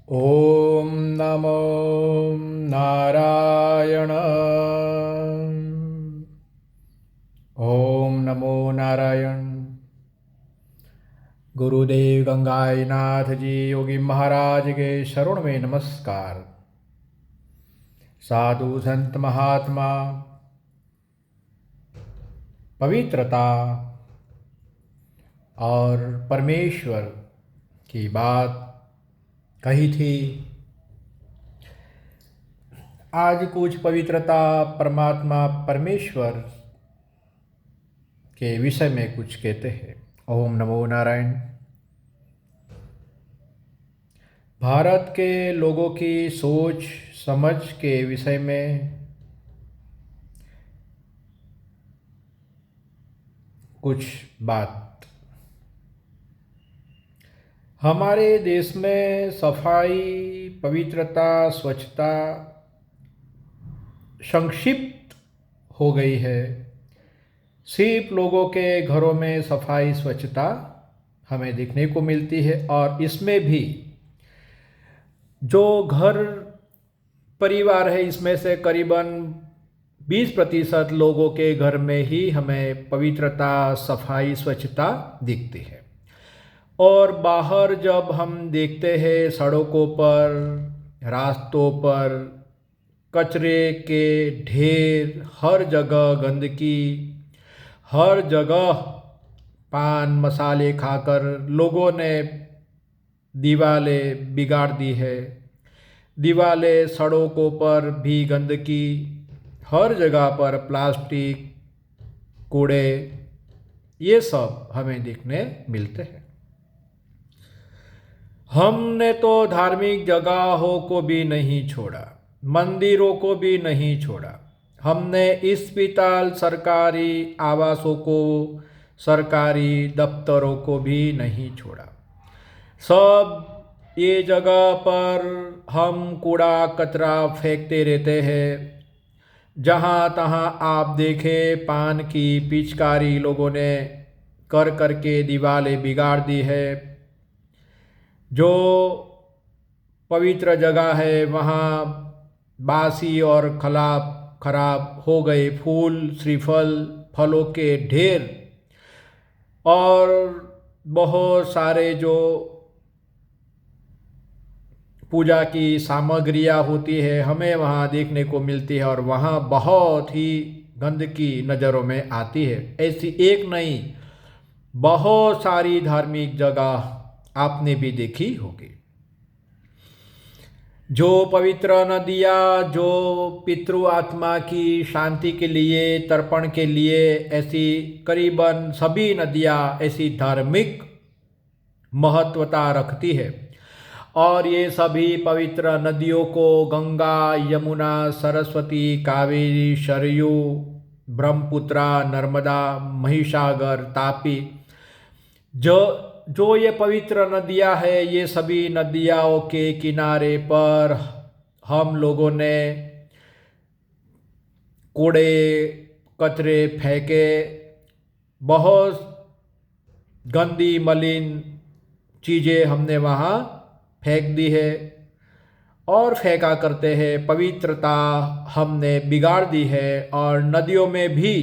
ॐ नमो नारायण। ॐ नमो नारायण। गुरुदेव गंगाई नाथ जी योगी महाराज के शरण में नमस्कार। साधु संत महात्मा पवित्रता और परमेश्वर की बात कही थी। आज कुछ पवित्रता परमात्मा परमेश्वर के विषय में कुछ कहते हैं। ओम नमो नारायण। भारत के लोगों की सोच समझ के विषय में कुछ बात। हमारे देश में सफाई, पवित्रता, स्वच्छता संक्षिप्त हो गई है। सिर्फ लोगों के घरों में सफाई स्वच्छता हमें देखने को मिलती है, और इसमें भी जो घर परिवार है इसमें से करीबन 20% लोगों के घर में ही हमें पवित्रता, सफाई, स्वच्छता दिखती है। और बाहर जब हम देखते हैं सड़कों पर, रास्तों पर कचरे के ढेर, हर जगह गंदगी, हर जगह पान मसाले खाकर लोगों ने दीवारें बिगाड़ दी है। दीवारें, सड़कों पर भी गंदगी, हर जगह पर प्लास्टिक, कूड़े, ये सब हमें देखने मिलते हैं। हमने तो धार्मिक जगहों को भी नहीं छोड़ा, मंदिरों को भी नहीं छोड़ा। हमने अस्पताल, सरकारी आवासों को, सरकारी दफ्तरों को भी नहीं छोड़ा। सब ये जगह पर हम कूड़ा कचरा फेंकते रहते हैं। जहाँ तहाँ आप देखें पान की पिचकारी लोगों ने कर करके दीवारें बिगाड़ दी है। जो पवित्र जगह है वहाँ बासी और खराब हो गए फूल, श्रीफल, फलों के ढेर और बहुत सारे जो पूजा की सामग्रियाँ होती है हमें वहाँ देखने को मिलती है, और वहाँ बहुत ही गंदगी नज़रों में आती है। ऐसी एक नहीं, बहुत सारी धार्मिक जगह आपने भी देखी होगी। जो पवित्र नदियाँ, जो पितृ आत्मा की शांति के लिए, तर्पण के लिए, ऐसी करीबन सभी नदियाँ ऐसी धार्मिक महत्वता रखती है। और ये सभी पवित्र नदियों को गंगा, यमुना, सरस्वती, कावेरी, सरयू, ब्रह्मपुत्रा, नर्मदा, महिसागर, तापी, जो ये पवित्र नदियाँ है, ये सभी नदियों के किनारे पर हम लोगों ने कूड़े कचरे फेंके, बहुत गंदी मलिन चीज़ें हमने वहाँ फेंक दी है और फेंका करते हैं। पवित्रता हमने बिगाड़ दी है। और नदियों में भी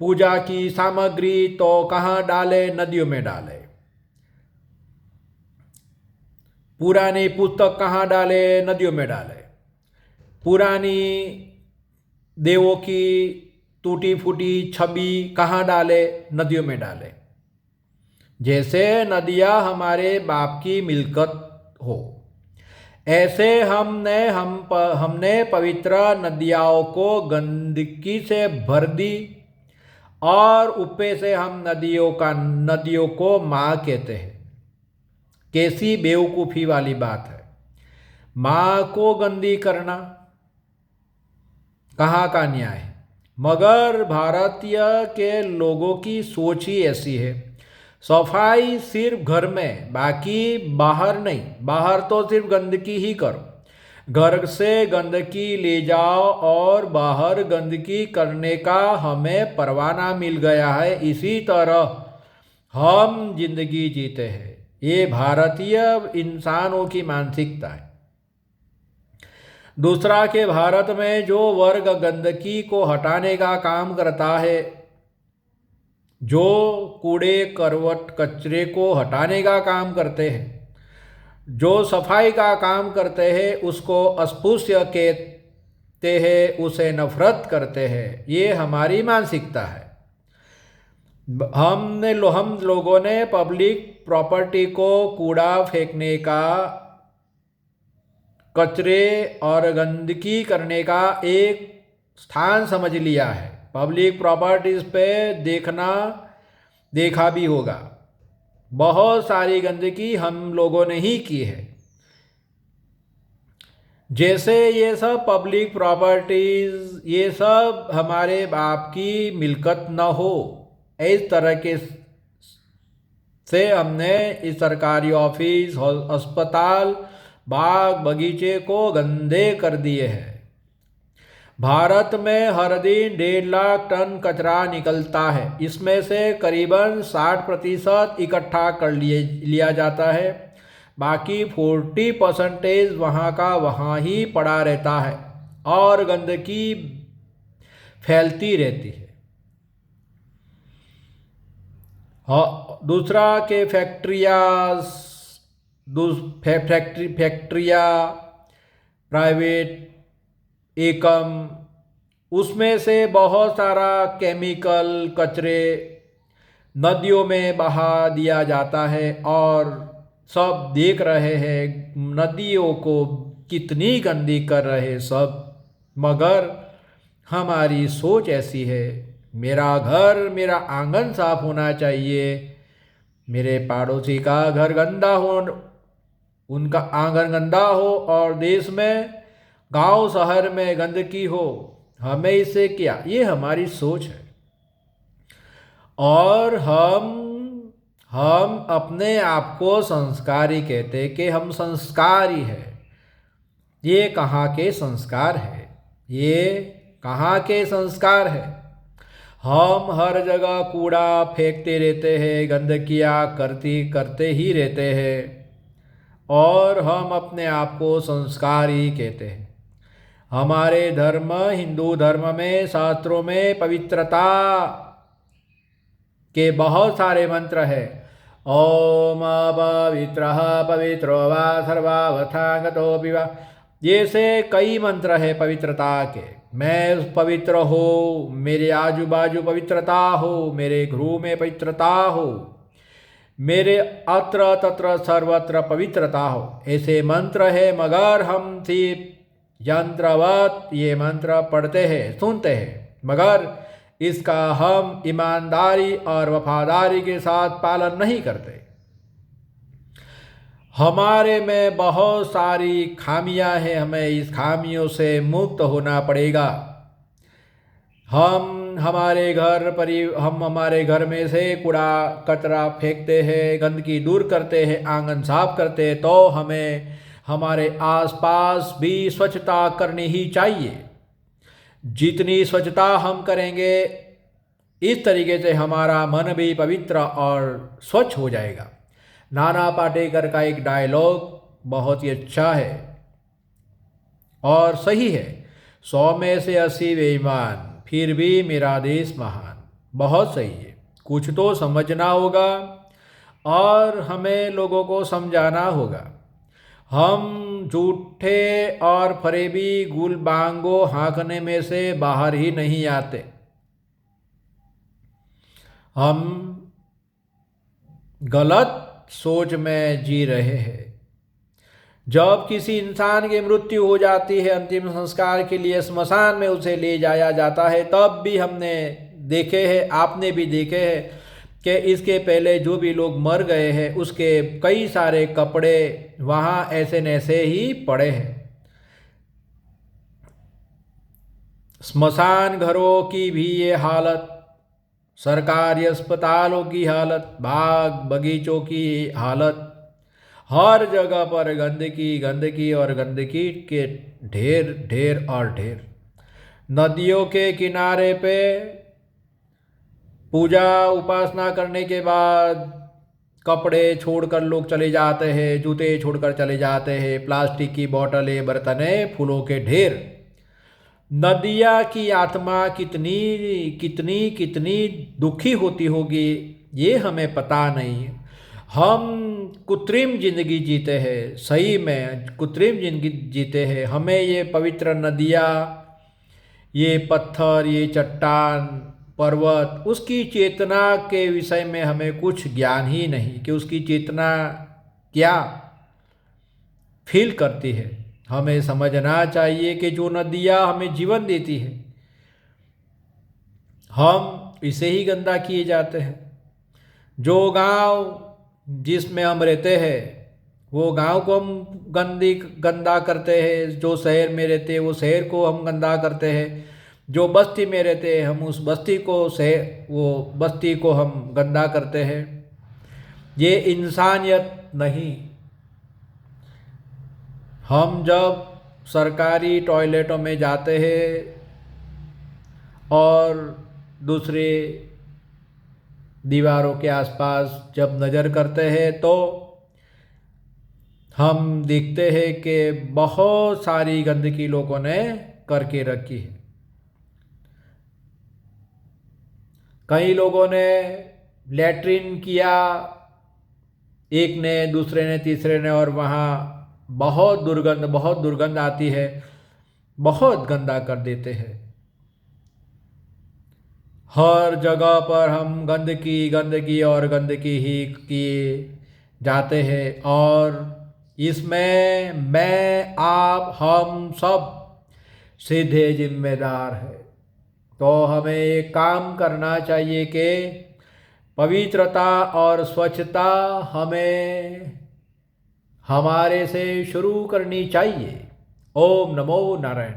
पूजा की सामग्री तो कहाँ डाले, नदियों में डाले। पुरानी पुस्तक कहाँ डाले, नदियों में डाले। पुरानी देवों की टूटी फूटी छवि कहाँ डाले, नदियों में डाले। जैसे नदियाँ हमारे बाप की मिल्कत हो, ऐसे हमने पवित्र नदियों को गंदगी से भर दी, और ऊपर से हम नदियों को माँ कहते हैं। कैसी बेवकूफ़ी वाली बात है। माँ को गंदी करना कहाँ का न्याय है। मगर भारतीय के लोगों की सोच ही ऐसी है। सफाई सिर्फ घर में, बाकी बाहर नहीं। बाहर तो सिर्फ गंदगी ही करो, घर से गंदगी ले जाओ, और बाहर गंदगी करने का हमें परवाना मिल गया है। इसी तरह हम जिंदगी जीते हैं। ये भारतीय इंसानों की मानसिकता है। दूसरा कि भारत में जो वर्ग गंदगी को हटाने का काम करता है, जो कूड़े करवट कचरे को हटाने का काम करते हैं, जो सफाई का काम करते हैं, उसको अस्पृश्य कहते हैं, उसे नफरत करते हैं। ये हमारी मानसिकता है। हम लोगों ने पब्लिक प्रॉपर्टी को कूड़ा फेंकने का, कचरे और गंदगी करने का एक स्थान समझ लिया है। पब्लिक प्रॉपर्टीज पे देखा भी होगा, बहुत सारी गंदगी हम लोगों ने ही की है। जैसे ये सब पब्लिक प्रॉपर्टीज, ये सब हमारे बाप की मिल्कत न हो, इस तरह के से हमने इस सरकारी ऑफिस, अस्पताल, बाग बगीचे को गंदे कर दिए हैं। भारत में हर दिन 1.5 लाख टन कचरा निकलता है। इसमें से करीबन 60% इकट्ठा कर लिया जाता है। बाकी 40% वहाँ का वहाँ ही पड़ा रहता है और गंदगी फैलती रहती है। दूसरा के फैक्ट्रियाँ प्राइवेट एकम, उसमें से बहुत सारा केमिकल कचरे नदियों में बहा दिया जाता है और सब देख रहे हैं नदियों को कितनी गंदी कर रहे सब। मगर हमारी सोच ऐसी है, मेरा घर, मेरा आंगन साफ होना चाहिए, मेरे पड़ोसी का घर गंदा हो, उनका आंगन गंदा हो, और देश में गांव शहर में गंदगी हो, हमें इससे क्या। ये हमारी सोच है। और हम अपने आप को संस्कारी कहते कि हम संस्कारी हैं। ये कहाँ के संस्कार है? ये कहाँ के संस्कार है? हम हर जगह कूड़ा फेंकते रहते हैं, गंदगियाँ करते ही रहते हैं, और हम अपने आप को संस्कारी कहते हैं। हमारे धर्म, हिंदू धर्म में, शास्त्रों में पवित्रता के बहुत सारे मंत्र हैं। ओम पवित्रः पवित्रो वा सर्वावथागतोऽपि वा, जैसे कई मंत्र है पवित्रता के। मैं पवित्र हो, मेरे आजू बाजू पवित्रता हो, मेरे गृह में पवित्रता हो, मेरे अत्र तत्र सर्वत्र पवित्रता हो, ऐसे मंत्र है। मगर हम सिर्फ यंत्रवत ये मंत्र पढ़ते हैं, सुनते हैं, मगर इसका हम ईमानदारी और वफादारी के साथ पालन नहीं करते। हमारे में बहुत सारी खामियां हैं, हमें इस खामियों से मुक्त होना पड़ेगा। हम हमारे घर में से कूड़ा कचरा फेंकते हैं, गंदगी दूर करते हैं, आंगन साफ करते हैं, तो हमें हमारे आसपास भी स्वच्छता करनी ही चाहिए। जितनी स्वच्छता हम करेंगे, इस तरीके से हमारा मन भी पवित्र और स्वच्छ हो जाएगा। नाना पाटेकर का एक डायलॉग बहुत ही अच्छा है और सही है। 100 में से 80 बेईमान, फिर भी मेरा देश महान। बहुत सही है। कुछ तो समझना होगा और हमें लोगों को समझाना होगा। हम झूठे और फरेबी गुलबांगो हाँकने में से बाहर ही नहीं आते। हम गलत सोच में जी रहे हैं। जब किसी इंसान की मृत्यु हो जाती है, अंतिम संस्कार के लिए स्मशान में उसे ले जाया जाता है, तब भी हमने देखे हैं, आपने भी देखे हैं कि इसके पहले जो भी लोग मर गए हैं, उसके कई सारे कपड़े वहाँ ऐसे नैसे ही पड़े हैं। स्मशान घरों की भी ये हालत, सरकारी अस्पतालों की हालत, बाग बगीचों की हालत, हर जगह पर गंदगी और गंदगी के ढेर ढेर और ढेर। नदियों के किनारे पे पूजा उपासना करने के बाद कपड़े छोड़कर लोग चले जाते हैं, जूते छोड़कर चले जाते हैं, प्लास्टिक की बोतलें, बर्तनें, फूलों के ढेर। नदिया की आत्मा कितनी कितनी कितनी दुखी होती होगी ये हमें पता नहीं। हम कृत्रिम जिंदगी जीते हैं, सही में कृत्रिम जिंदगी जीते हैं। हमें ये पवित्र नदियाँ, ये पत्थर, ये चट्टान, पर्वत, उसकी चेतना के विषय में हमें कुछ ज्ञान ही नहीं कि उसकी चेतना क्या फील करती है। हमें समझना चाहिए कि जो नदियाँ हमें जीवन देती है, हम इसे ही गंदा किए जाते हैं। जो गांव जिसमें हम रहते हैं वो गांव को हम गंदा करते हैं, जो शहर में रहते हैं वो शहर को हम गंदा करते हैं, जो बस्ती में रहते हैं हम उस बस्ती को वो बस्ती को हम गंदा करते हैं। ये इंसानियत नहीं। हम जब सरकारी टॉयलेटों में जाते हैं और दूसरे दीवारों के आसपास जब नज़र करते हैं तो हम देखते हैं कि बहुत सारी गंदगी लोगों ने करके रखी है। कई लोगों ने लैट्रिन किया, एक ने, दूसरे ने, तीसरे ने, और वहाँ बहुत दुर्गंध आती है, बहुत गंदा कर देते हैं। हर जगह पर हम गंदगी और गंदगी ही किए जाते हैं, और इसमें मैं, आप, हम सब सीधे जिम्मेदार हैं। तो हमें एक काम करना चाहिए कि पवित्रता और स्वच्छता हमें हमारे से शुरू करनी चाहिए। ओम नमो नारायण।